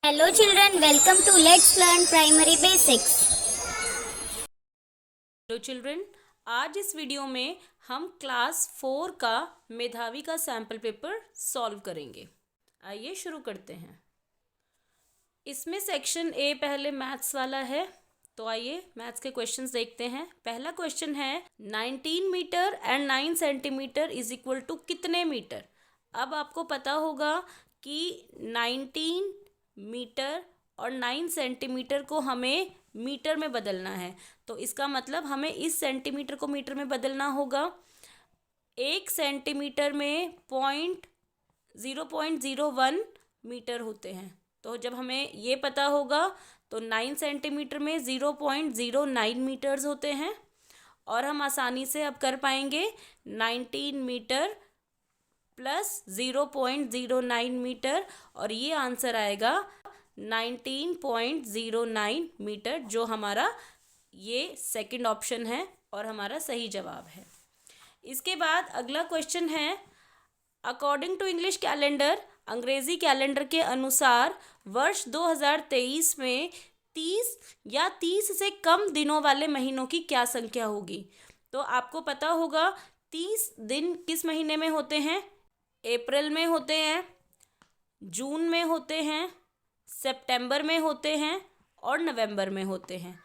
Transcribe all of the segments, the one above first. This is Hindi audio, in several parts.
Hello children, welcome to Let's Learn Primary Basics. Hello children, आज इस वीडियो में हम क्लास 4 का मेधावी का सैम्पल पेपर सॉल्व करेंगे। आइए शुरू करते हैं। इसमें सेक्शन ए पहले मैथ्स वाला है, तो आइए मैथ्स के क्वेश्चंस देखते हैं। पहला क्वेश्चन है 19 metre and 9 centimetre is equal to कितने मीटर। अब आपको पता होगा कि 19 मीटर और 9 सेंटीमीटर को हमें मीटर में बदलना है, तो इसका मतलब हमें इस सेंटीमीटर को मीटर में बदलना होगा। 1 सेंटीमीटर में 0.01 मीटर होते हैं, तो जब हमें ये पता होगा तो 9 सेंटीमीटर में 0.09 मीटर्स होते हैं, और हम आसानी से अब कर पाएंगे 19 मीटर प्लस 0.09 मीटर, और ये आंसर आएगा 19.09 मीटर, जो हमारा ये सेकंड ऑप्शन है और हमारा सही जवाब है। इसके बाद अगला क्वेश्चन है अकॉर्डिंग टू इंग्लिश कैलेंडर, अंग्रेजी कैलेंडर के अनुसार वर्ष 2023 में 30 या 30 से कम दिनों वाले महीनों की क्या संख्या होगी। तो आपको पता होगा 30 दिन किस महीने में होते हैं। अप्रैल में होते हैं, जून में होते हैं, सितंबर में होते हैं और नवंबर में होते हैं,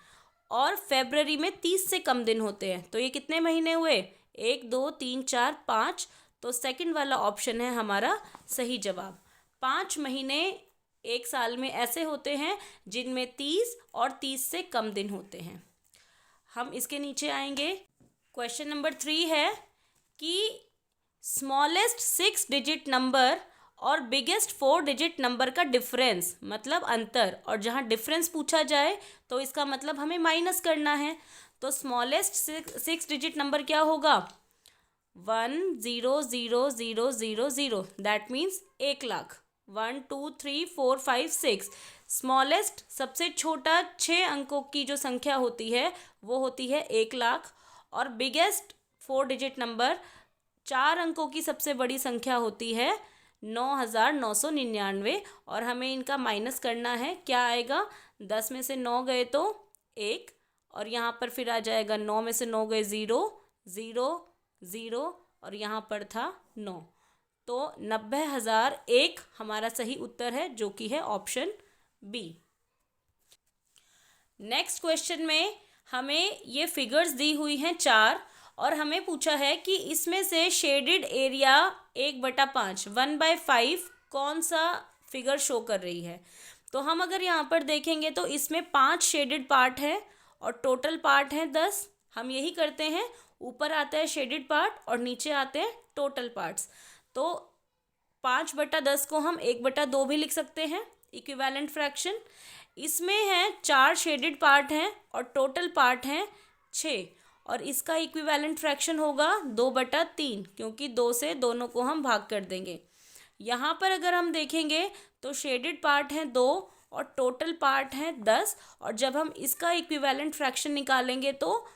और फरवरी में 30 से कम दिन होते हैं। तो ये कितने महीने हुए, 1 2 3 4 5, तो सेकंड वाला ऑप्शन है हमारा सही जवाब। 5 महीने एक साल में ऐसे होते हैं जिनमें 30 और 30 से कम दिन होते हैं। हम इसके नीचे आएंगे। क्वेश्चन नंबर 3 है कि स्मॉलेस्ट 6 डिजिट नंबर और बिगेस्ट 4 डिजिट नंबर का डिफरेंस, मतलब अंतर, और जहाँ डिफरेंस पूछा जाए तो इसका मतलब हमें माइनस करना है। तो स्मॉलेस्ट 6 डिजिट नंबर क्या होगा, 1000000, दैट मीन्स 1,00,000। 1 2 3 4 5 6। स्मॉलेस्ट सबसे छोटा 6 अंकों की जो संख्या होती है वो होती है 1,00,000, और बिगेस्ट 4 डिजिट नंबर 4 अंकों की सबसे बड़ी संख्या होती है 9,999, और हमें इनका माइनस करना है। क्या आएगा, 10 में से 9 गए तो 1, और यहाँ पर फिर आ जाएगा 9 में से 9 गए 0 0 0, और यहाँ पर था 9, तो 90,001 हमारा सही उत्तर है, जो कि है ऑप्शन बी। नेक्स्ट क्वेश्चन में हमें ये फिगर्स दी हुई हैं 4, और हमें पूछा है कि इसमें से शेडेड एरिया 1/5 1/5 कौन सा फिगर शो कर रही है। तो हम अगर यहाँ पर देखेंगे तो इसमें 5 शेडेड पार्ट है और टोटल पार्ट है 10। हम यही करते हैं, ऊपर आता है शेडेड पार्ट और नीचे आते हैं टोटल पार्ट्स। तो 5/10 को हम 1/2 भी लिख सकते हैं, इक्विवेलेंट फ्रैक्शन। इसमें है 4 शेडेड पार्ट हैं और टोटल पार्ट हैं 6, और इसका इक्विवेलेंट फ्रैक्शन होगा 2/3, क्योंकि 2 से दोनों को हम भाग कर देंगे। यहाँ पर अगर हम देखेंगे तो शेडेड पार्ट हैं 2 और टोटल पार्ट हैं 10, और जब हम इसका इक्विवेलेंट फ्रैक्शन निकालेंगे तो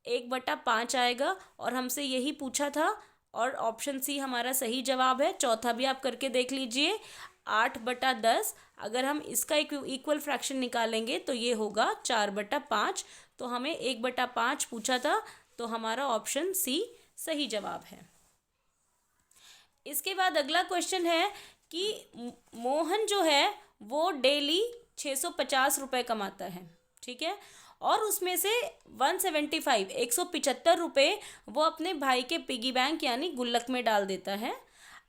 1/5 आएगा, और हमसे यही पूछा था, और ऑप्शन सी हमारा सही जवाब है। चौथा भी आप करके देख लीजिए, 8/10। अगर हम इसका इक्वल फ्रैक्शन निकालेंगे तो ये होगा 4/5, तो हमें 1/5 पूछा था, तो हमारा ऑप्शन सी सही जवाब है। इसके बाद अगला क्वेश्चन है कि मोहन जो है वो डेली 650 रुपये कमाता है, ठीक है, और उसमें से 175 रुपये वो अपने भाई के पिगी बैंक यानी गुल्लक में डाल देता है।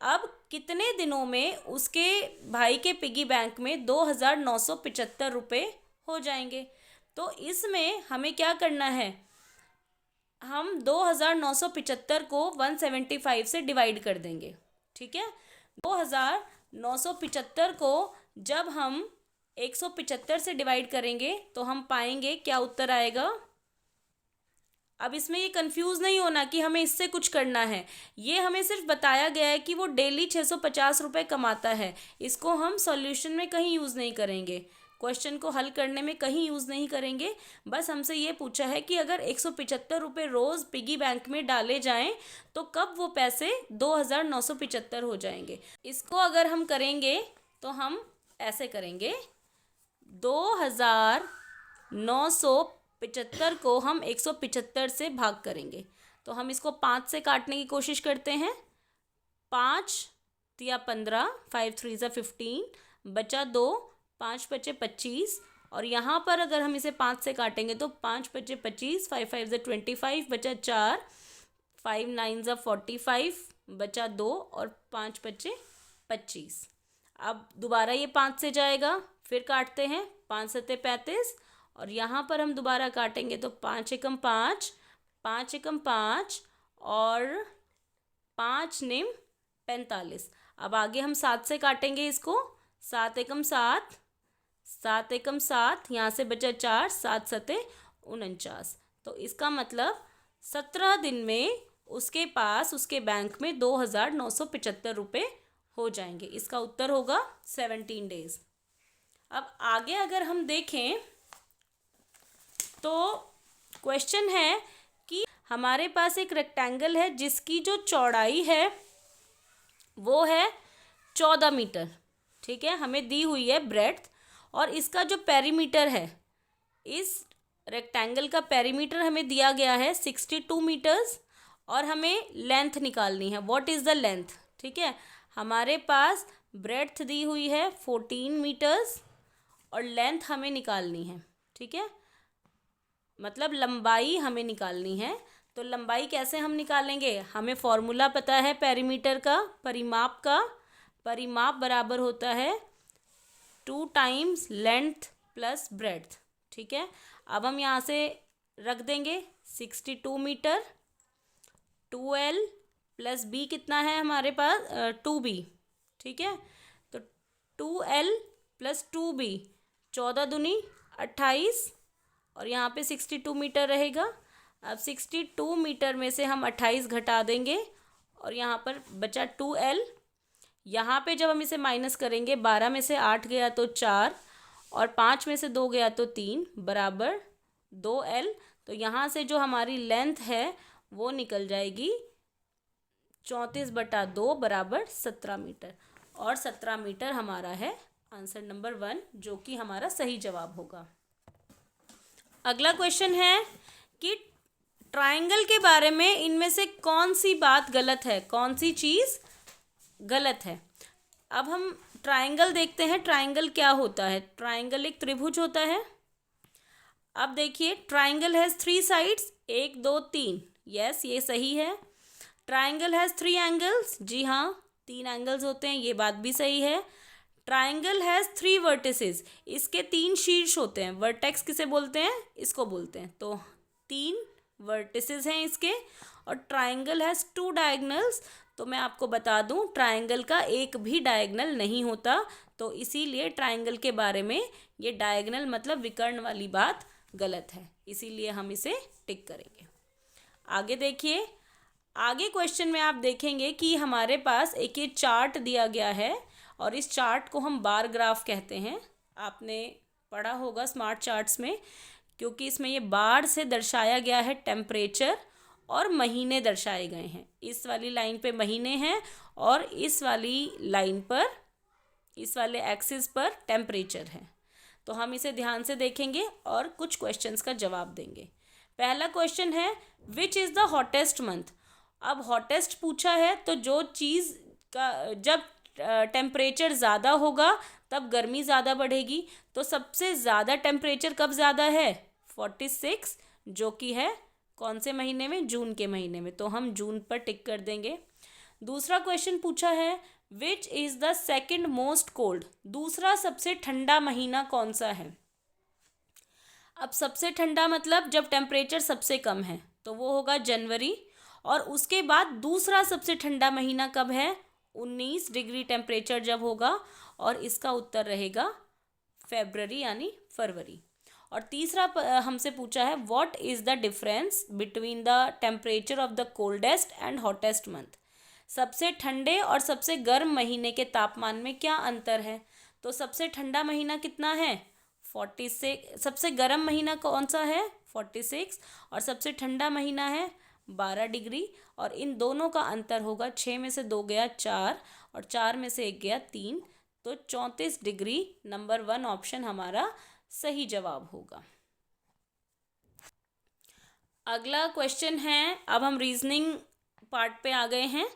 अब कितने दिनों में उसके भाई के पिगी बैंक में 2,975 रुपये हो जाएंगे। तो इसमें हमें क्या करना है, हम 2,975 को 175 से डिवाइड कर देंगे, ठीक है। 2,975 को जब हम 175 से डिवाइड करेंगे तो हम पाएंगे क्या उत्तर आएगा। अब इसमें ये कंफ्यूज नहीं होना कि हमें इससे कुछ करना है, ये हमें सिर्फ बताया गया है कि वो डेली 650 रुपये कमाता है। इसको हम सॉल्यूशन में कहीं यूज़ नहीं करेंगे, क्वेश्चन को हल करने में कहीं यूज़ नहीं करेंगे। बस हमसे ये पूछा है कि अगर 175 रुपये रोज़ पिगी बैंक में डाले जाएं तो कब वो पैसे 2,975 हो जाएंगे। इसको अगर हम करेंगे तो हम ऐसे करेंगे 2975 को हम 175 से भाग करेंगे। तो हम इसको 5 से काटने की कोशिश करते हैं। 5 या 15, 5 3 ज़ा 15, बचा 2, 5 बचे 25। और यहाँ पर अगर हम इसे 5 से काटेंगे तो 5 बचे 25, 5 5 ज़ा 25, बचा 4, 5 9 ज़ा 45, बचा 2 और 5 बचे 25। अब दोबारा ये 5 से जाएगा, फिर काटते हैं। 5 सत्ते 35 और यहाँ पर हम दोबारा काटेंगे तो 5 एकम 5, 5 एकम 5 और 5 निम 45। अब आगे हम 7 से काटेंगे इसको। 7 एकम 7, 7 एकम 7, यहाँ से बचा 4, 7 सत्ते 49। तो इसका मतलब 17 दिन में उसके पास उसके बैंक में 2975 रुपये हो जाएंगे। इसका उत्तर होगा 17 डेज। अब आगे अगर हम देखें तो क्वेश्चन है कि हमारे पास एक रेक्टेंगल है जिसकी जो चौड़ाई है वो है 14 मीटर। ठीक है, हमें दी हुई है ब्रेड्थ, और इसका जो पेरीमीटर है, इस रेक्टेंगल का पेरीमीटर हमें दिया गया है 62 मीटर्स, और हमें लेंथ निकालनी है। What is the length? ठीक है, हमारे पास ब्रेड्थ दी हुई है 14 मीटर्स और लेंथ हमें निकालनी है। ठीक है, मतलब लंबाई हमें निकालनी है। तो लंबाई कैसे हम निकालेंगे? हमें फॉर्मूला पता है पेरीमीटर का, परिमाप का। परिमाप बराबर होता है 2 टाइम्स लेंथ प्लस ब्रेड्थ। ठीक है, अब हम यहाँ से रख देंगे 62 मीटर, 2L प्लस B कितना है हमारे पास? 2B। ठीक है, तो 2L प्लस 2B, 14 दूनी 28, और यहाँ पे 62 मीटर रहेगा। अब 62 मीटर में से हम 28 घटा देंगे और यहाँ पर बचा 2L। यहाँ पे जब हम इसे माइनस करेंगे, 12 में से 8 गया तो 4 और 5 में से 2 गया तो 3 बराबर 2L। तो यहाँ से जो हमारी लेंथ है वो निकल जाएगी 34/2 बराबर 17 मीटर, और 17 मीटर हमारा है आंसर नंबर 1, जो कि हमारा सही जवाब होगा। अगला क्वेश्चन है कि ट्रायंगल के बारे में इनमें से कौन सी बात गलत है, कौन सी चीज़ गलत है। अब हम ट्रायंगल देखते हैं। ट्रायंगल क्या होता है? ट्रायंगल एक त्रिभुज होता है। अब देखिए, ट्रायंगल हैज़ 3 साइड्स, 1 2 3। यस, ये सही है। ट्रायंगल हैज़ 3 एंगल्स, जी हाँ, 3 एंगल्स होते हैं, ये बात भी सही है। ट्रायंगल हैज़ 3 वर्टिसेस, इसके 3 शीर्ष होते हैं। वर्टेक्स किसे बोलते हैं? इसको बोलते हैं। तो 3 वर्टिसेस हैं इसके। और ट्रायंगल हैज़ 2 डायगनल्स, तो मैं आपको बता दूं ट्रायंगल का एक भी डायगनल नहीं होता, तो इसीलिए ट्रायंगल के बारे में ये डायगनल मतलब विकर्ण वाली बात गलत है, इसीलिए हम इसे टिक करेंगे। आगे देखिए, आगे क्वेश्चन में आप देखेंगे कि हमारे पास एक ये चार्ट दिया गया है, और इस चार्ट को हम बार ग्राफ कहते हैं। आपने पढ़ा होगा स्मार्ट चार्ट्स में, क्योंकि इसमें ये बार से दर्शाया गया है टेम्परेचर, और महीने दर्शाए गए हैं। इस वाली लाइन पे महीने हैं और इस वाली लाइन पर, इस वाले एक्सिस पर टेम्परेचर है। तो हम इसे ध्यान से देखेंगे और कुछ क्वेश्चंस का जवाब देंगे। पहला क्वेश्चन है, which is the hottest month. अब हॉटेस्ट पूछा है, तो जो चीज़ का जब टेम्परेचर ज़्यादा होगा तब गर्मी ज़्यादा बढ़ेगी। तो सबसे ज़्यादा टेम्परेचर कब ज़्यादा है? 46, जो कि है कौन से महीने में? जून के महीने में। तो हम जून पर टिक कर देंगे। दूसरा क्वेश्चन पूछा है, which is the second most cold. दूसरा सबसे ठंडा महीना कौन सा है? अब सबसे ठंडा मतलब जब टेम्परेचर सबसे कम है, तो वो होगा जनवरी। और उसके बाद दूसरा सबसे ठंडा महीना कब है? 19 डिग्री टेम्परेचर जब होगा, और इसका उत्तर रहेगा फरवरी, यानी फरवरी। और तीसरा हमसे पूछा है, what is the difference between the temperature of the coldest and hottest month. सबसे ठंडे और सबसे गर्म महीने के तापमान में क्या अंतर है? तो सबसे ठंडा महीना कितना है? 46। सबसे गर्म महीना कौन सा है? 46। और सबसे ठंडा महीना है 12 डिग्री। और इन दोनों का अंतर होगा, 6 में से 2 गया 4 और 4 में से 1 गया 3, तो 34 डिग्री नंबर 1 ऑप्शन हमारा सही जवाब होगा। अगला क्वेश्चन है, अब हम रीजनिंग पार्ट पे आ गए हैं।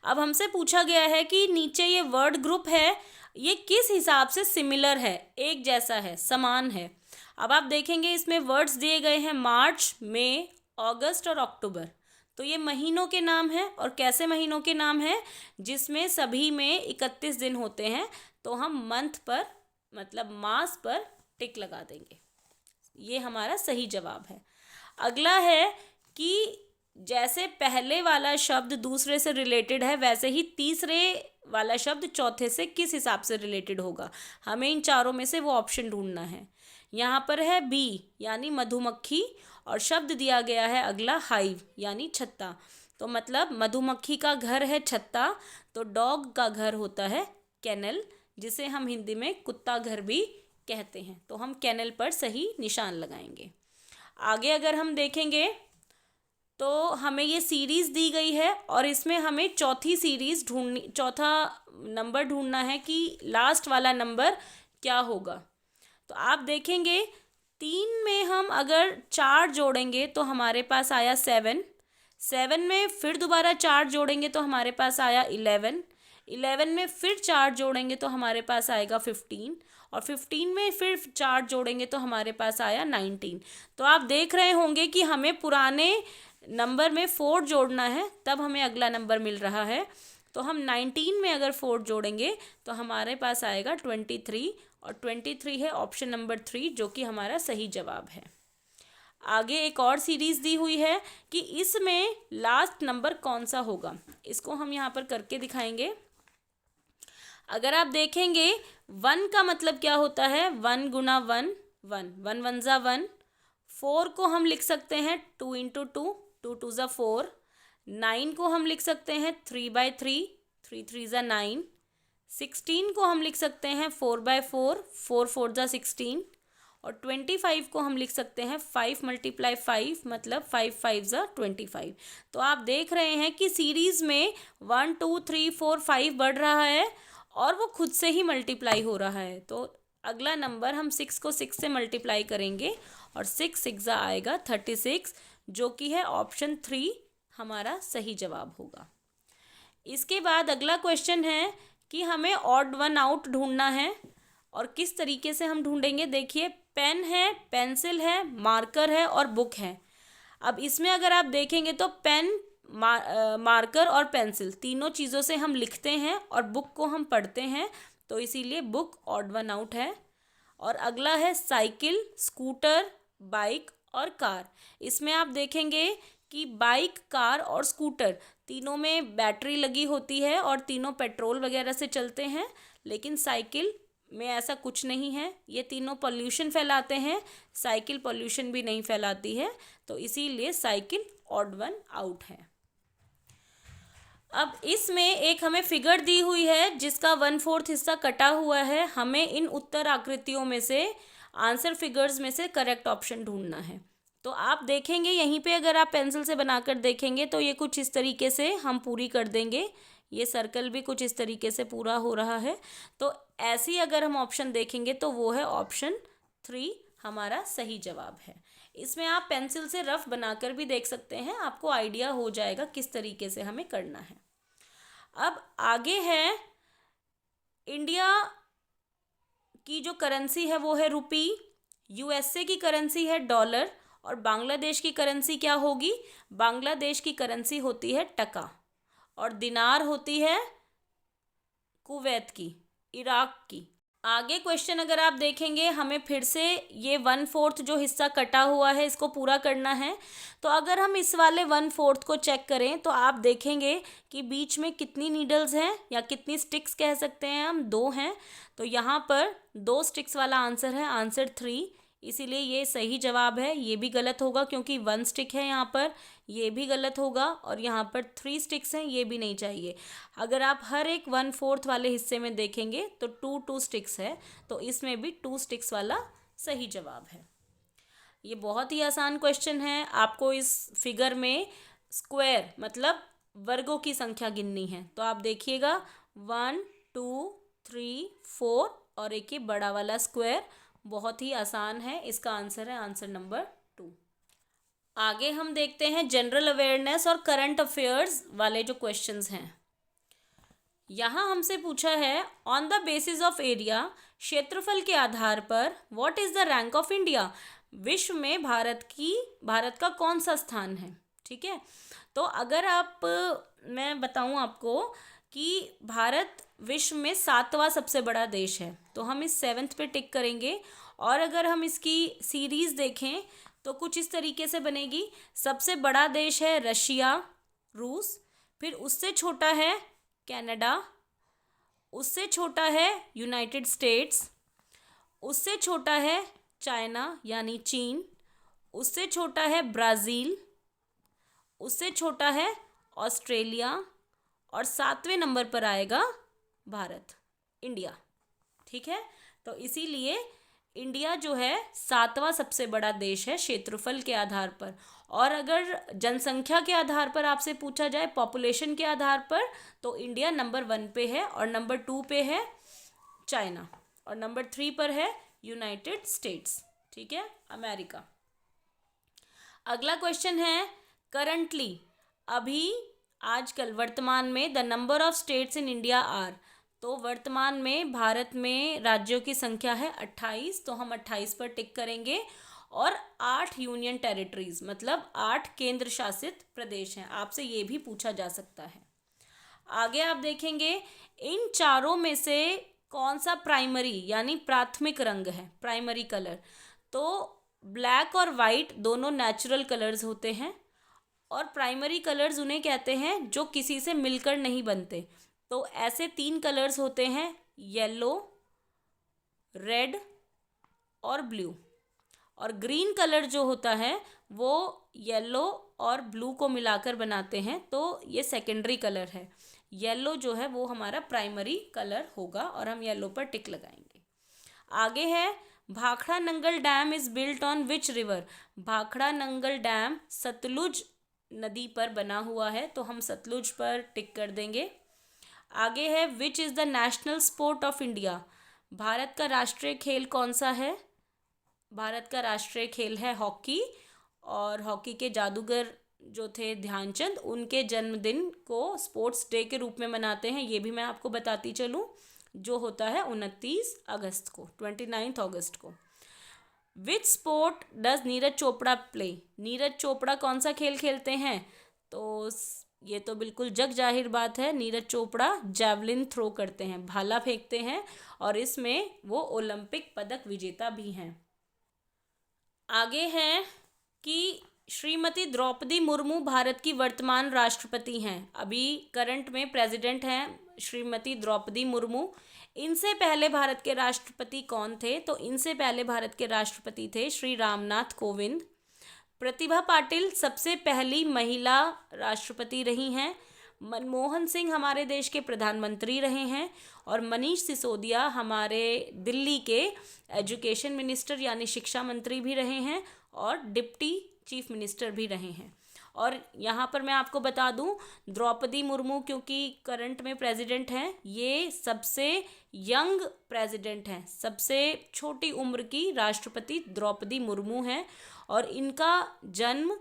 अब हमसे पूछा गया है कि नीचे ये वर्ड ग्रुप है, ये किस हिसाब से सिमिलर है, एक जैसा है, समान है। अब आप देखेंगे इसमें वर्ड्स दिए गए हैं मार्च, मई, अगस्त और अक्टूबर। तो ये महीनों के नाम हैं, और कैसे महीनों के नाम हैं, जिसमें सभी में 31 दिन होते हैं। तो हम मंथ पर मतलब मास पर टिक लगा देंगे, ये हमारा सही जवाब है। अगला है कि जैसे पहले वाला शब्द दूसरे से रिलेटेड है, वैसे ही तीसरे वाला शब्द चौथे से किस हिसाब से रिलेटेड होगा। हमें इन चारों में से वो ऑप्शन ढूंढना है। यहाँ पर है बी यानी मधुमक्खी, और शब्द दिया गया है अगला हाइव यानी छत्ता। तो मतलब मधुमक्खी का घर है छत्ता, तो डॉग का घर होता है केनल, जिसे हम हिंदी में कुत्ता घर भी कहते हैं। तो हम केनल पर सही निशान लगाएंगे। आगे अगर हम देखेंगे तो हमें ये सीरीज़ दी गई है, और इसमें हमें चौथा नंबर ढूंढना है कि लास्ट वाला नंबर क्या होगा। तो आप देखेंगे 3 में हम अगर 4 जोड़ेंगे तो हमारे पास आया 7, 7 में फिर दोबारा 4 जोड़ेंगे तो हमारे पास आया 11, 11 में फिर 4 जोड़ेंगे तो हमारे पास आएगा 15, और 15 में फिर 4 जोड़ेंगे तो हमारे पास आया 19। तो आप देख रहे होंगे कि हमें पुराने नंबर में 4 जोड़ना है, तब हमें अगला नंबर मिल रहा है। तो हम 19 में अगर 4 जोड़ेंगे तो हमारे पास आएगा 23, और 23 है ऑप्शन नंबर 3, जो कि हमारा सही जवाब है। आगे एक और सीरीज़ दी हुई है कि इसमें लास्ट नंबर कौन सा होगा, इसको हम यहाँ पर करके दिखाएंगे। अगर आप देखेंगे 1 का मतलब क्या होता है, 1 गुना 1 1, 1 1 ज़ा 1। 4 को हम लिख सकते हैं 2 इंटू 2, 2 2 ज़ा 4। 9 को हम लिख सकते हैं 3/3, 3 3 ज़ा 9। 16 को हम लिख सकते हैं 4/4, 4 4 ज़ा 16। और 25 को हम लिख सकते हैं 5 × 5 मतलब 5 5 ज़ा 25। तो आप देख रहे हैं कि सीरीज़ में 1 2 3 4 5 बढ़ रहा है, और वो खुद से ही मल्टीप्लाई हो रहा है। तो अगला नंबर हम 6 को 6 से मल्टीप्लाई करेंगे, और 6 6 ज़ा आएगा 36, जो कि है ऑप्शन 3 हमारा सही जवाब होगा। इसके बाद अगला क्वेश्चन है कि हमें ऑड वन आउट ढूंढना है, और किस तरीके से हम ढूंढेंगे। देखिए पेन है, पेंसिल है, मार्कर है और बुक है। अब इसमें अगर आप देखेंगे तो पेन, मार्कर और पेंसिल तीनों चीज़ों से हम लिखते हैं, और बुक को हम पढ़ते हैं, तो इसीलिए बुक ऑड वन आउट है। और अगला है साइकिल, स्कूटर, बाइक और कार। इसमें आप देखेंगे कि बाइक, कार और स्कूटर तीनों में बैटरी लगी होती है, और तीनों पेट्रोल वगैरह से चलते हैं। लेकिन साइकिल में ऐसा कुछ नहीं है, ये तीनों पोल्यूशन फैलाते हैं, साइकिल पोल्यूशन भी नहीं फैलाती है, तो इसीलिए साइकिल ऑड वन आउट है। अब इसमें एक हमें फिगर दी हुई है जिसका 1/4 हिस्सा कटा हुआ है। हमें इन उत्तर आकृतियों में से, आंसर फिगर्स में से करेक्ट ऑप्शन ढूंढना है। तो आप देखेंगे यहीं पे अगर आप पेंसिल से बनाकर देखेंगे तो ये कुछ इस तरीके से हम पूरी कर देंगे। ये सर्कल भी कुछ इस तरीके से पूरा हो रहा है। तो ऐसी अगर हम ऑप्शन देखेंगे तो वो है ऑप्शन 3 हमारा सही जवाब है। इसमें आप पेंसिल से रफ बनाकर भी देख सकते हैं, आपको आइडिया हो जाएगा किस तरीके से हमें करना है। अब आगे है इंडिया की जो करेंसी है वो है रुपी, यूएसए की करेंसी है डॉलर, और बांग्लादेश की करेंसी क्या होगी। बांग्लादेश की करेंसी होती है टका, और दिनार होती है कुवैत की, इराक की। आगे क्वेश्चन अगर आप देखेंगे, हमें फिर से ये 1/4 जो हिस्सा कटा हुआ है इसको पूरा करना है। तो अगर हम इस वाले 1/4 को चेक करें तो आप देखेंगे कि बीच में कितनी नीडल्स हैं, या कितनी स्टिक्स कह सकते हैं हम, 2 हैं। तो यहाँ पर 2 स्टिक्स वाला आंसर है, आंसर 3, इसीलिए ये सही जवाब है। ये भी गलत होगा क्योंकि 1 स्टिक है यहाँ पर, ये भी गलत होगा, और यहाँ पर 3 स्टिक्स हैं, ये भी नहीं चाहिए। अगर आप हर एक 1/4 वाले हिस्से में देखेंगे तो 2 स्टिक्स है, तो इसमें भी 2 स्टिक्स वाला सही जवाब है। ये बहुत ही आसान क्वेश्चन है। आपको इस फिगर में स्क्वायर मतलब वर्गों की संख्या गिननी है। तो आप देखिएगा 1 2 3, 4 और एक ये बड़ा वाला स्क्वायर। बहुत ही आसान है, इसका आंसर है आंसर नंबर 2। आगे हम देखते हैं जनरल अवेयरनेस और करंट अफेयर्स वाले जो क्वेश्चंस हैं। यहाँ हमसे पूछा है on the basis of area, क्षेत्रफल के आधार पर what is the rank of India, विश्व में भारत का कौन सा स्थान है। ठीक है, तो अगर मैं बताऊं आपको कि भारत विश्व में 7वां सबसे बड़ा देश है, तो हम इस 7th पे टिक करेंगे। और अगर हम इसकी सीरीज देखें तो कुछ इस तरीके से बनेगी। सबसे बड़ा देश है रशिया, रूस, फिर उससे छोटा है कनाडा, उससे छोटा है यूनाइटेड स्टेट्स, उससे छोटा है चाइना यानी चीन, उससे छोटा है ब्राज़ील, उससे छोटा है ऑस्ट्रेलिया, और 7वें नंबर पर आएगा भारत, इंडिया। ठीक है, तो इसीलिए इंडिया जो है 7वां सबसे बड़ा देश है क्षेत्रफल के आधार पर। और अगर जनसंख्या के आधार पर आपसे पूछा जाए, पॉपुलेशन के आधार पर, तो इंडिया नंबर 1 पे है, और नंबर 2 पे है चाइना, और नंबर 3 पर है यूनाइटेड स्टेट्स। ठीक है, अमेरिका। अगला क्वेश्चन है करंटली, अभी आजकल वर्तमान में the number of states in India are, तो वर्तमान में भारत में राज्यों की संख्या है 28, तो हम 28 पर टिक करेंगे। और 8 यूनियन टेरिटरीज मतलब 8 केंद्र शासित प्रदेश हैं। आपसे ये भी पूछा जा सकता है। आगे आप देखेंगे इन चारों में से कौन सा प्राइमरी यानी प्राथमिक रंग है, प्राइमरी कलर। तो ब्लैक और वाइट दोनों नेचुरल कलर्स होते हैं, और प्राइमरी कलर्स उन्हें कहते हैं जो किसी से मिलकर नहीं बनते। तो ऐसे 3 कलर्स होते हैं, येलो, रेड और ब्लू। और ग्रीन कलर जो होता है वो येलो और ब्लू को मिलाकर बनाते हैं, तो ये सेकेंडरी कलर है। येलो जो है वो हमारा प्राइमरी कलर होगा, और हम येलो पर टिक लगाएंगे। आगे है Bhakra Nangal dam is built on which river, Bhakra Nangal dam Sutlej नदी पर बना हुआ है, तो हम सतलुज पर टिक कर देंगे। आगे है which is the national sport of India, Bharat का राष्ट्रीय खेल कौन सा है। भारत का राष्ट्रीय खेल है हॉकी, और हॉकी के जादूगर जो थे ध्यानचंद, उनके जन्मदिन को स्पोर्ट्स डे के रूप में मनाते हैं। ये भी मैं आपको बताती चलूँ, जो होता है 29 अगस्त को, 29 अगस्त को। Which sport does Neeraj Chopra play, Neeraj Chopra कौन सा खेल खेलते हैं। तो ये तो बिल्कुल जग जाहिर बात है, नीरज चोपड़ा जैवलिन थ्रो करते हैं, भाला फेंकते हैं, और इसमें वो ओलंपिक पदक विजेता भी हैं। आगे हैं कि श्रीमती द्रौपदी मुर्मू भारत की वर्तमान राष्ट्रपति हैं, अभी करंट में प्रेसिडेंट हैं श्रीमती द्रौपदी मुर्मू। इनसे पहले भारत के राष्ट्रपति कौन थे, तो इनसे पहले भारत के राष्ट्रपति थे श्री रामनाथ कोविंद। प्रतिभा पाटिल सबसे पहली महिला राष्ट्रपति रही हैं। मनमोहन सिंह हमारे देश के प्रधानमंत्री रहे हैं, और मनीष सिसोदिया हमारे दिल्ली के एजुकेशन मिनिस्टर यानी शिक्षा मंत्री भी रहे हैं, और डिप्टी चीफ मिनिस्टर भी रहे हैं। और यहाँ पर मैं आपको बता दूँ, द्रौपदी मुर्मू क्योंकि करंट में प्रेसिडेंट हैं, ये सबसे यंग प्रेसिडेंट हैं, सबसे छोटी उम्र की राष्ट्रपति द्रौपदी मुर्मू हैं, और इनका जन्म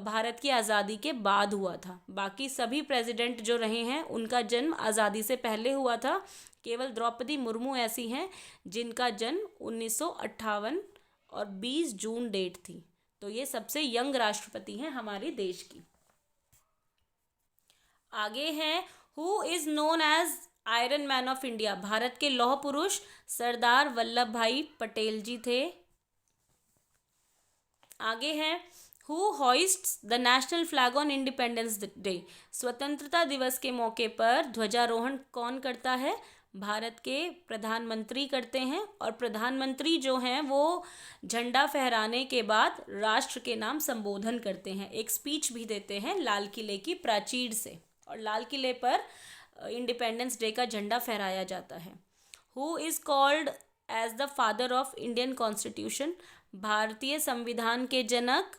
भारत की आज़ादी के बाद हुआ था। बाकी सभी प्रेसिडेंट जो रहे हैं उनका जन्म आज़ादी से पहले हुआ था। केवल द्रौपदी मुर्मू ऐसी हैं जिनका जन्म 1958 और 20 जून डेट थी। तो ये सबसे यंग राष्ट्रपति हैं हमारे देश की। आगे हैं who is known as iron man of India, Bharat के लौह पुरुष सरदार वल्लभ भाई पटेल जी थे। आगे हैं who hoists the national flag on Independence Day, स्वतंत्रता दिवस के मौके पर ध्वजारोहण कौन करता है, भारत के प्रधानमंत्री करते हैं। और प्रधानमंत्री जो हैं वो झंडा फहराने के बाद राष्ट्र के नाम संबोधन करते हैं, एक स्पीच भी देते हैं लाल किले की प्राचीर से, और लाल किले पर इंडिपेंडेंस डे का झंडा फहराया जाता है। Who is called as the father of Indian constitution, भारतीय संविधान के जनक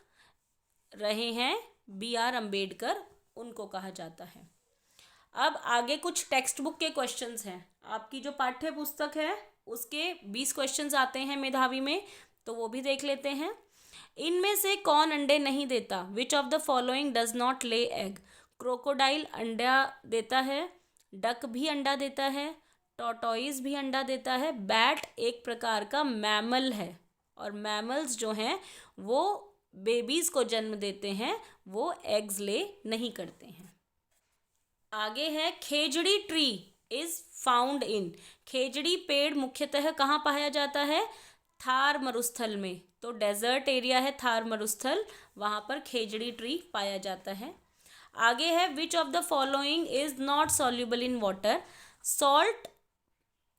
रहे हैं बी आर अम्बेडकर, उनको कहा जाता है। अब आगे कुछ टेक्स्ट बुक के क्वेश्चंस हैं। आपकी जो पाठ्य पुस्तक है उसके 20 क्वेश्चंस आते हैं मेधावी में, तो वो भी देख लेते हैं। इनमें से कौन अंडे नहीं देता? Which of the following does not ले एग? क्रोकोडाइल अंडा देता है, डक भी अंडा देता है, टॉर्टोइज भी अंडा देता है, बैट एक प्रकार का मैमल है, और मैमल्स जो हैं वो बेबीज को जन्म देते हैं, वो एग्स ले नहीं करते हैं। आगे है खेजड़ी ट्री इज फाउंड इन। खेजड़ी पेड़ मुख्यतः कहाँ पाया जाता है? थार मरुस्थल में। तो डेजर्ट एरिया है थार मरुस्थल, वहाँ पर खेजड़ी ट्री पाया जाता है। आगे है which of the following is not soluble in water. Salt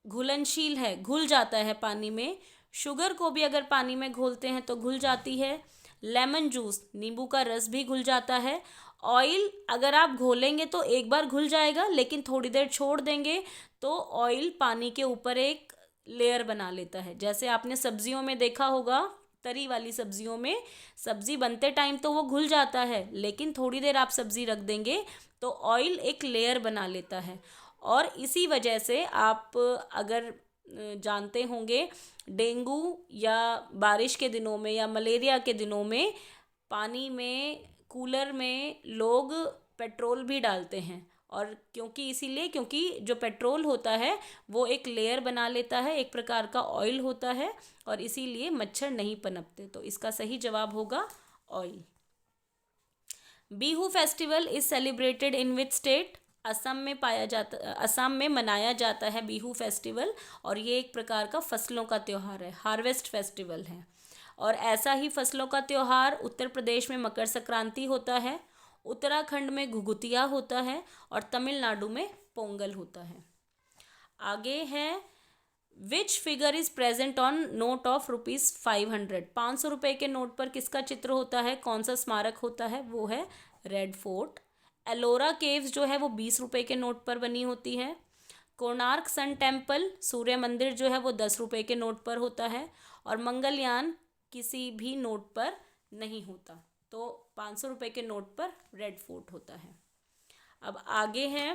घुलनशील है, घुल जाता है पानी में। शुगर को भी अगर पानी में घोलते हैं तो घुल जाती है। लेमन जूस, नींबू का रस भी घुल जाता है। ऑयल अगर आप घोलेंगे तो एक बार घुल जाएगा, लेकिन थोड़ी देर छोड़ देंगे तो ऑयल पानी के ऊपर एक लेयर बना लेता है। जैसे आपने सब्जियों में देखा होगा, तरी वाली सब्जियों में सब्जी बनते टाइम तो वो घुल जाता है, लेकिन थोड़ी देर आप सब्जी रख देंगे तो ऑयल एक लेयर बना लेता है। और इसी वजह से आप अगर जानते होंगे, डेंगू या बारिश के दिनों में या मलेरिया के दिनों में पानी में, कूलर में लोग पेट्रोल भी डालते हैं। और क्योंकि जो पेट्रोल होता है वो एक लेयर बना लेता है, एक प्रकार का ऑयल होता है, और इसीलिए मच्छर नहीं पनपते। तो इसका सही जवाब होगा oil. Bihu festival is celebrated in which state? Assam में मनाया जाता है बिहू फेस्टिवल, और ये एक प्रकार का फसलों का त्यौहार है, हार्वेस्ट फेस्टिवल है। और ऐसा ही फसलों का त्यौहार उत्तर प्रदेश में मकर संक्रांति होता है, उत्तराखंड में घुघुतिया होता है, और तमिलनाडु में पोंगल होता है। आगे है which figure is present on note of ₹500। 500 रुपये के नोट पर किसका चित्र होता है, कौन सा स्मारक होता है? वो है रेड फोर्ट। एलोरा केव्स जो है वो 20 रुपये के नोट पर बनी होती है। कोणार्क सन टेम्पल, सूर्य मंदिर जो है वो 10 रुपये के नोट पर होता है। और मंगलयान किसी भी नोट पर नहीं होता। तो 500 रुपये के नोट पर रेड फोर्ट होता है। अब आगे है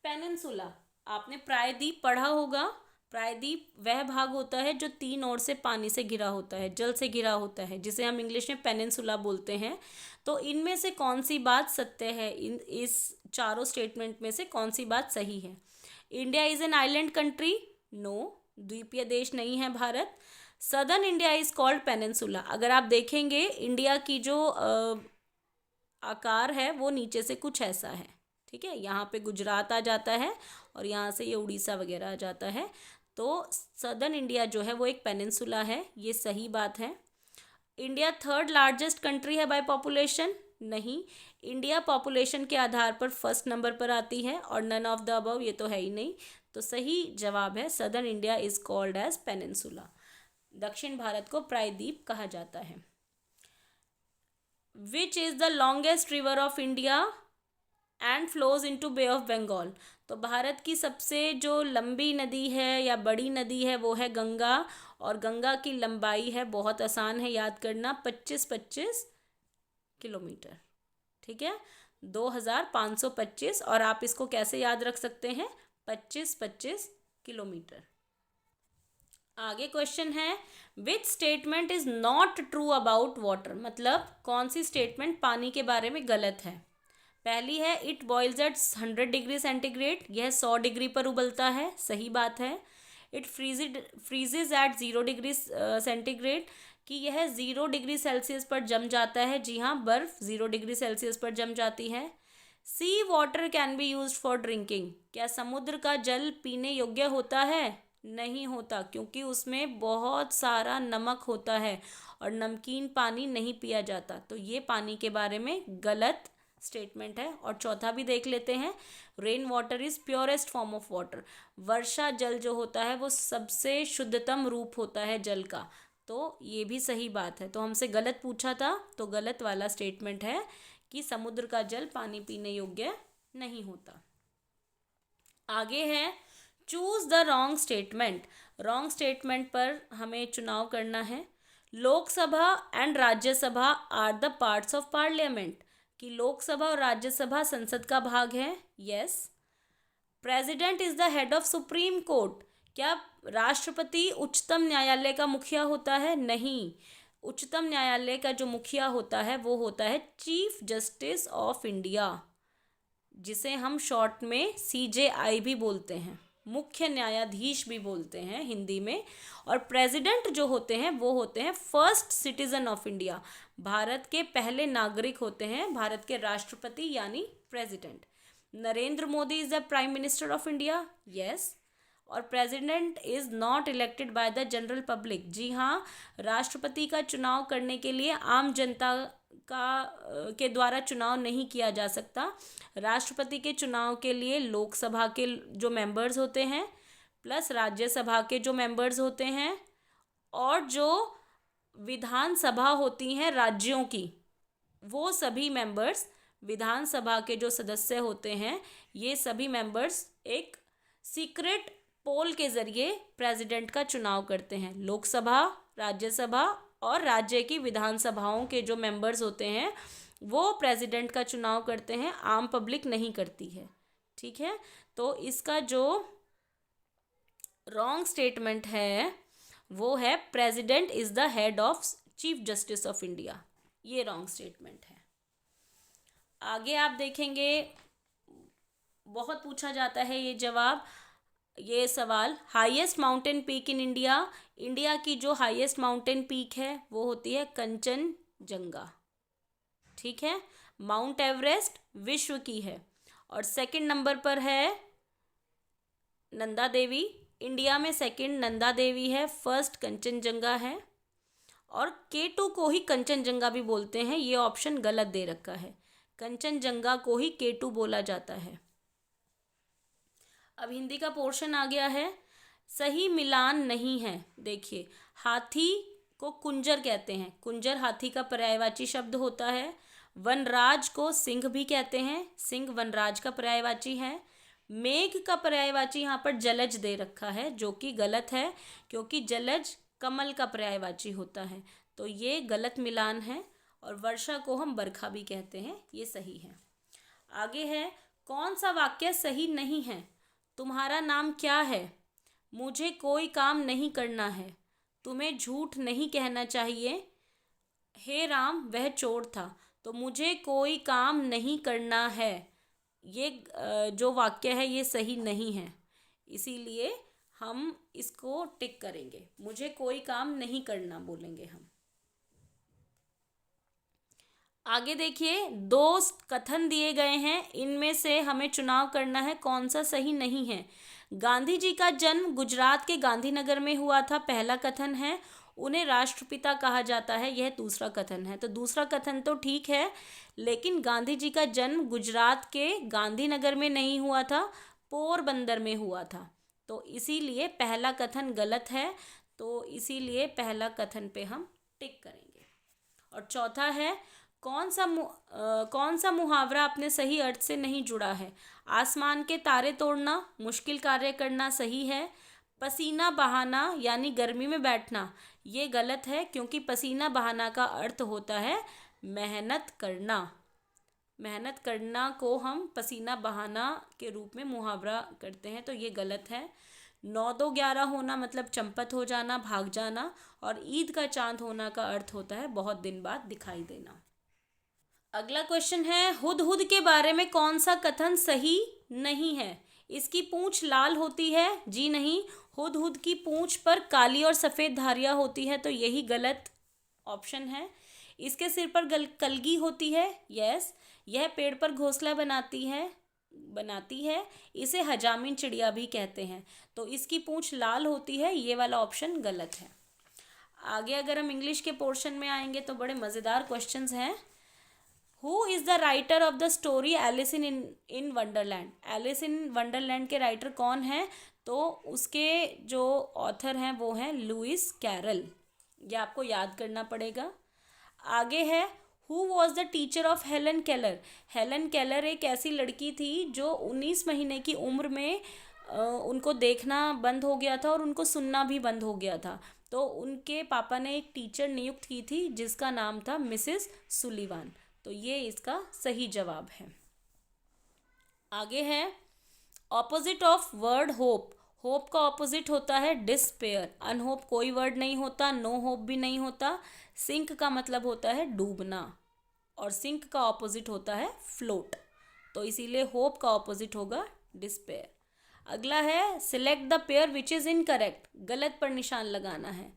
पेनिनसुला। आपने प्रायद्वीप पढ़ा होगा। प्रायद्वीप वह भाग होता है जो 3 ओर से पानी से घिरा होता है, जल से घिरा होता है, जिसे हम इंग्लिश में पेनिनसुला बोलते हैं। तो इनमें से कौन सी बात सत्य है? इस चारों स्टेटमेंट में से कौन सी बात सही है? India is an island country. No, द्वीपीय देश नहीं है भारत। Southern India is called peninsula. अगर आप देखेंगे इंडिया की जो आकार है वो नीचे से कुछ ऐसा है, ठीक है। यहाँ पे गुजरात आ जाता है और यहाँ से ये उड़ीसा वगैरह आ जाता है। तो सदर्न इंडिया जो है वो एक पेनिनसुला है, ये सही बात है। इंडिया 3rd लार्जेस्ट कंट्री है बाय पॉपुलेशन। नहीं, इंडिया पॉपुलेशन के आधार पर 1st नंबर पर आती है, और नन ऑफ द अबव ये तो है ही नहीं। तो सही जवाब है southern India is called as peninsula. दक्षिण भारत को प्रायद्वीप कहा जाता है। Which is the longest river of India and flows into Bay of Bengal? तो भारत की सबसे जो लंबी नदी है या बड़ी नदी है वो है गंगा, और गंगा की लंबाई है, बहुत आसान है याद करना, 25 किलोमीटर, ठीक है, 2525। और आप इसको कैसे याद रख सकते हैं? 25 किलोमीटर। आगे क्वेश्चन है which statement is not true about water? मतलब कौन सी स्टेटमेंट पानी के बारे में गलत है? पहली है it boils at 100 degree centigrade, यह 100 डिग्री पर उबलता है, सही बात है। It freezes at 0 degree centigrade, कि यह 0 डिग्री सेल्सियस पर जम जाता है। जी हाँ, बर्फ 0 डिग्री सेल्सियस पर जम जाती है। Sea water can be use for drinking, क्या समुद्र का जल पीने योग्य होता है? नहीं होता, क्योंकि उसमें बहुत सारा नमक होता है और नमकीन पानी नहीं पिया जाता। तो ये पानी के बारे में गलत स्टेटमेंट है। और चौथा भी देख लेते हैं, rain water is purest form of water, वर्षा जल जो होता है वो सबसे शुद्धतम रूप होता है जल का। तो ये भी सही बात है। तो हमसे गलत पूछा था, तो गलत वाला स्टेटमेंट है कि समुद्र का जल पानी पीने योग्य नहीं होता। आगे है choose the wrong statement. Wrong statement पर हमें चुनाव करना है। Lok Sabha and Rajya Sabha are the parts of Parliament. कि लोकसभा और राज्यसभा संसद का भाग है? Yes. President is the head of Supreme Court. क्या राष्ट्रपति उच्चतम न्यायालय का मुखिया होता है? नहीं। उच्चतम न्यायालय का जो मुखिया होता है वो होता है चीफ जस्टिस ऑफ इंडिया, जिसे हम शॉर्ट में CJI भी बोलते हैं, मुख्य न्यायाधीश भी बोलते हैं हिंदी में। और प्रेसिडेंट जो होते हैं वो होते हैं first citizen of India, Bharat के पहले नागरिक होते हैं, भारत के राष्ट्रपति यानी president. Narendra Modi is the prime minister of India. Yes. और president is not elected by the general public. जी हाँ, राष्ट्रपति का चुनाव करने के लिए आम जनता के द्वारा चुनाव नहीं किया जा सकता। राष्ट्रपति के चुनाव के लिए लोकसभा के जो मेंबर्स होते हैं प्लस राज्यसभा के जो मेंबर्स होते हैं और जो विधानसभा होती हैं राज्यों की, वो सभी मेंबर्स, विधानसभा के जो सदस्य होते हैं, ये सभी मेंबर्स एक सीक्रेट पोल के ज़रिए प्रेसिडेंट का चुनाव करते हैं। लोकसभा, राज्यसभा और राज्य की विधानसभाओं के जो मेंबर्स होते हैं वो प्रेसिडेंट का चुनाव करते हैं, आम पब्लिक नहीं करती है। ठीक है, तो इसका जो रॉन्ग स्टेटमेंट है वो है president is the head of chief justice of India. ये रॉन्ग स्टेटमेंट है। आगे आप देखेंगे बहुत पूछा जाता है ये सवाल, highest mountain peak in India. India की जो हाईएस्ट माउंटेन पीक है वो होती है कंचनजंगा। ठीक है, माउंट एवरेस्ट विश्व की है। और सेकंड नंबर पर है नंदा देवी। इंडिया में सेकंड नंदा देवी है, फर्स्ट कंचनजंगा है। और K2 को ही कंचनजंगा भी बोलते हैं, ये ऑप्शन गलत दे रखा है। कंचनजंगा को ही K2 बोला जाता है। अब हिंदी का पोर्शन आ गया है। सही मिलान नहीं है। देखिए, हाथी को कुंजर कहते हैं, कुंजर हाथी का पर्यायवाची शब्द होता है। वनराज को सिंह भी कहते हैं, सिंह वनराज का पर्यायवाची है। मेघ का पर्यायवाची यहाँ पर जलज दे रखा है, जो कि गलत है, क्योंकि जलज कमल का पर्यायवाची होता है, तो ये गलत मिलान है। और वर्षा को हम बरखा भी कहते हैं, ये सही है। आगे है, कौन सा वाक्य सही नहीं है? तुम्हारा नाम क्या है? मुझे कोई काम नहीं करना है। तुम्हें झूठ नहीं कहना चाहिए। हे राम, वह चोर था। तो मुझे कोई काम नहीं करना है, ये जो वाक्य है ये सही नहीं है, इसीलिए हम इसको टिक करेंगे। मुझे कोई काम नहीं करना बोलेंगे हम। आगे देखिए, 2 कथन दिए गए हैं, इनमें से हमें चुनाव करना है कौन सा सही नहीं है। गांधी जी का जन्म गुजरात के गांधीनगर में हुआ था, पहला कथन है। उन्हें राष्ट्रपिता कहा जाता है, यह दूसरा कथन है। तो दूसरा कथन तो ठीक है, लेकिन गांधी जी का जन्म गुजरात के गांधीनगर में नहीं हुआ था, पोरबंदर में हुआ था, तो इसीलिए पहला कथन गलत है। तो इसीलिए पहला कथन पे हम टिक करेंगे। और चौथा है, कौन सा मुहावरा अपने सही अर्थ से नहीं जुड़ा है? आसमान के तारे तोड़ना, मुश्किल कार्य करना सही है। पसीना बहाना यानी गर्मी में बैठना, ये गलत है, क्योंकि पसीना बहाना का अर्थ होता है मेहनत करना। मेहनत करना को हम पसीना बहाना के रूप में मुहावरा करते हैं, तो ये गलत है। 9-2-11 होना मतलब चंपत हो जाना, भाग जाना। और ईद का चांद होना का अर्थ होता है बहुत दिन बाद दिखाई देना। अगला क्वेश्चन है, हुदहुद के बारे में कौन सा कथन सही नहीं है? इसकी पूंछ लाल होती है। जी नहीं, हुदहुद की पूंछ पर काली और सफ़ेद धारियाँ होती है, तो यही गलत ऑप्शन है। इसके सिर पर कलगी होती है। यस, यह पेड़ पर घोंसला बनाती है। इसे हजामिन चिड़िया भी कहते हैं, तो इसकी पूंछ लाल होती है, ये वाला ऑप्शन गलत है। आगे अगर हम इंग्लिश के पोर्शन में आएंगे तो बड़े मज़ेदार क्वेश्चंस हैं। Who is the writer of the story Alice in Wonderland? Alice in Wonderland के राइटर कौन हैं? तो उसके जो ऑथर हैं वो हैं लुइस कैरल, ये आपको याद करना पड़ेगा। आगे है, who was the teacher of Helen Keller? Helen Keller एक ऐसी लड़की थी जो 19 महीने की उम्र में उनको देखना बंद हो गया था और उनको सुनना भी बंद हो गया था, तो उनके पापा ने एक टीचर नियुक्त की थी जिसका नाम था मिसेस सुलिवान। तो ये इसका सही जवाब है। आगे है opposite of word hope. Hope का ऑपोजिट होता है डिस्पेयर। अनहोप कोई वर्ड नहीं होता, नो होप भी नहीं होता। सिंक का मतलब होता है डूबना, और सिंक का ऑपोजिट होता है फ्लोट। तो इसीलिए होप का ऑपोजिट होगा डिस्पेयर। अगला है select the pair which is incorrect. गलत पर निशान लगाना है।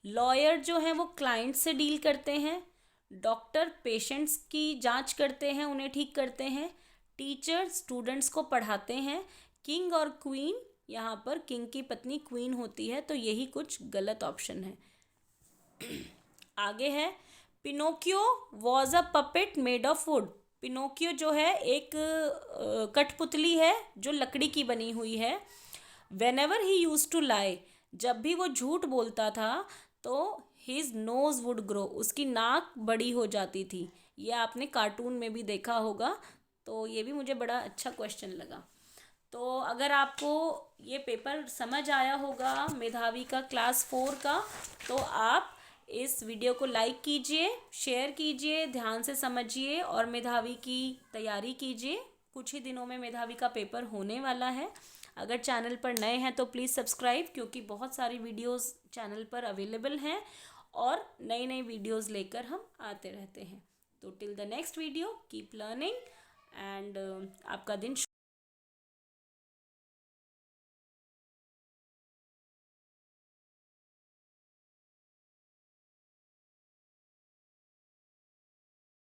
लॉयर जो हैं वो क्लाइंट से डील करते हैं, डॉक्टर पेशेंट्स की जांच करते हैं, उन्हें ठीक करते हैं, टीचर स्टूडेंट्स को पढ़ाते हैं, किंग और क्वीन, यहाँ पर किंग की पत्नी क्वीन होती है, तो यही कुछ गलत ऑप्शन है। आगे है Pinocchio was a puppet made of would. Pinocchio जो है एक कठपुतली है जो लकड़ी की बनी हुई है। Whenever he used to lie, जब भी वो झूठ बोलता था तो हिज नोज वुड ग्रो, उसकी नाक बड़ी हो जाती थी। ये आपने कार्टून में भी देखा होगा, तो ये भी मुझे बड़ा अच्छा क्वेश्चन लगा। तो अगर आपको ये पेपर समझ आया होगा मेधावी का क्लास 4 का, तो आप इस वीडियो को लाइक कीजिए, शेयर कीजिए, ध्यान से समझिए और मेधावी की तैयारी कीजिए। कुछ ही दिनों में मेधावी का पेपर होने वाला है। अगर चैनल पर नए हैं तो प्लीज़ सब्सक्राइब, क्योंकि बहुत सारी वीडियोस चैनल पर अवेलेबल हैं और नई नई वीडियोस लेकर हम आते रहते हैं। तो till the next video keep learning and आपका दिन